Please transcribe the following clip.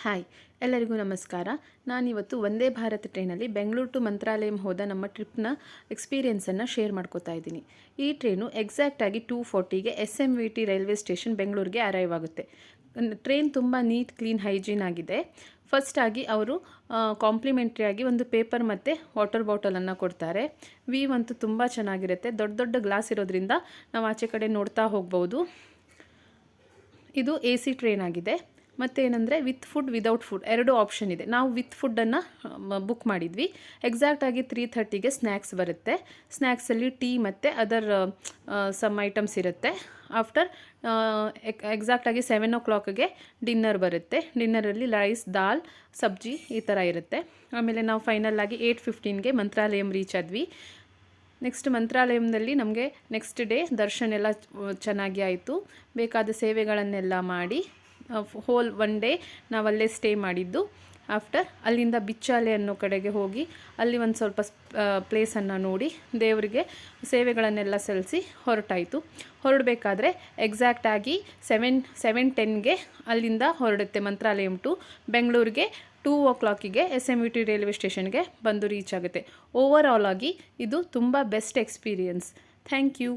Hi ಎಲ್ಲರಿಗೂ ನಮಸ್ಕಾರ. ನಾನಿವತ್ತು ವಂದೇ ಭಾರತ್ ಟ್ರೈನಲ್ಲಿ ಬೆಂಗಳೂರು ಟು ಮಂತ್ರಾಲಯಂ ಹೋದ ನಮ್ಮ ಟ್ರಿಪ್ನ ಎಕ್ಸ್ಪೀರಿಯೆನ್ಸನ್ನು ಶೇರ್ ಮಾಡ್ಕೋತಾ ಇದ್ದೀನಿ. ಈ ಟ್ರೈನು ಎಕ್ಸಾಕ್ಟಾಗಿ 2:40ಗೆ SMVT ರೈಲ್ವೆ ಸ್ಟೇಷನ್ ಬೆಂಗಳೂರಿಗೆ ಅರೈವ್ ಆಗುತ್ತೆ. ಟ್ರೈನ್ ತುಂಬ ನೀಟ್, ಕ್ಲೀನ್, ಹೈಜೀನ್ ಆಗಿದೆ. ಫಸ್ಟಾಗಿ ಅವರು ಕಾಂಪ್ಲಿಮೆಂಟ್ರಿಯಾಗಿ ಒಂದು ಪೇಪರ್ ಮತ್ತು ವಾಟರ್ ಬಾಟಲನ್ನು ಕೊಡ್ತಾರೆ. ವ್ಯೂ ಅಂತೂ ತುಂಬ ಚೆನ್ನಾಗಿರುತ್ತೆ. ದೊಡ್ಡ ದೊಡ್ಡ ಗ್ಲಾಸ್ ಇರೋದ್ರಿಂದ ನಾವು ಆಚೆ ಕಡೆ ನೋಡ್ತಾ ಹೋಗ್ಬೋದು. ಇದು AC ಟ್ರೈನ್ ಆಗಿದೆ. ಮತ್ತು ಏನಂದರೆ ವಿತ್ ಫುಡ್, ವಿದೌಟ್ ಫುಡ್ ಎರಡು ಆಪ್ಷನ್ ಇದೆ. ನಾವು ವಿತ್ ಫುಡ್ಡನ್ನು ಬುಕ್ ಮಾಡಿದ್ವಿ. ಎಕ್ಸಾಕ್ಟಾಗಿ 3:30ಗೆ ಸ್ನ್ಯಾಕ್ಸ್ ಬರುತ್ತೆ. ಸ್ನ್ಯಾಕ್ಸಲ್ಲಿ ಟೀ ಮತ್ತು ಅದರ್ ಸಮ್ ಐಟಮ್ಸ್ ಇರುತ್ತೆ. ಆಫ್ಟರ್ ಎಕ್ಸಾಕ್ಟಾಗಿ 7 o'clockಗೆ ಡಿನ್ನರ್ ಬರುತ್ತೆ. ಡಿನ್ನರಲ್ಲಿ ರೈಸ್, ದಾಲ್, ಸಬ್ಜಿ ಈ ಥರ ಇರುತ್ತೆ. ಆಮೇಲೆ ನಾವು ಫೈನಲ್ಲಾಗಿ 8:15ಗೆ ಮಂತ್ರಾಲಯಂ ರೀಚ್ ಆದ್ವಿ. ನೆಕ್ಸ್ಟ್ ಮಂತ್ರಾಲಯಂನಲ್ಲಿ ನಮಗೆ ನೆಕ್ಸ್ಟ್ ಡೇ ದರ್ಶನ ಎಲ್ಲ ಚೆನ್ನಾಗಿ ಆಯಿತು. ಬೇಕಾದ ಸೇವೆಗಳನ್ನೆಲ್ಲ ಮಾಡಿ ಹೋಲ್ 1 ಡೇ ನಾವಲ್ಲೇ ಸ್ಟೇ ಮಾಡಿದ್ದು. ಆಫ್ಟರ್ ಅಲ್ಲಿಂದ ಬಿಚ್ಚಾಲೆ ಅನ್ನೋ ಕಡೆಗೆ ಹೋಗಿ ಅಲ್ಲಿ ಒಂದು ಸ್ವಲ್ಪ ಪ್ಲೇಸನ್ನು ನೋಡಿ ದೇವರಿಗೆ ಸೇವೆಗಳನ್ನೆಲ್ಲ ಸಲ್ಲಿಸಿ ಹೊರಡಬೇಕಾದ್ರೆ ಎಕ್ಸಾಕ್ಟಾಗಿ 7:10ಗೆ ಅಲ್ಲಿಂದ ಹೊರಡುತ್ತೆ ಮಂತ್ರಾಲಯಂ ಟು ಬೆಂಗಳೂರಿಗೆ. 2 o'clockಗೆ SMVT ರೈಲ್ವೆ ಸ್ಟೇಷನ್ಗೆ ಬಂದು ರೀಚ್ ಆಗುತ್ತೆ. ಓವರ್ ಆಲ್ ಆಗಿ ಇದು ತುಂಬ ಬೆಸ್ಟ್ ಎಕ್ಸ್ಪೀರಿಯನ್ಸ್. Thank you.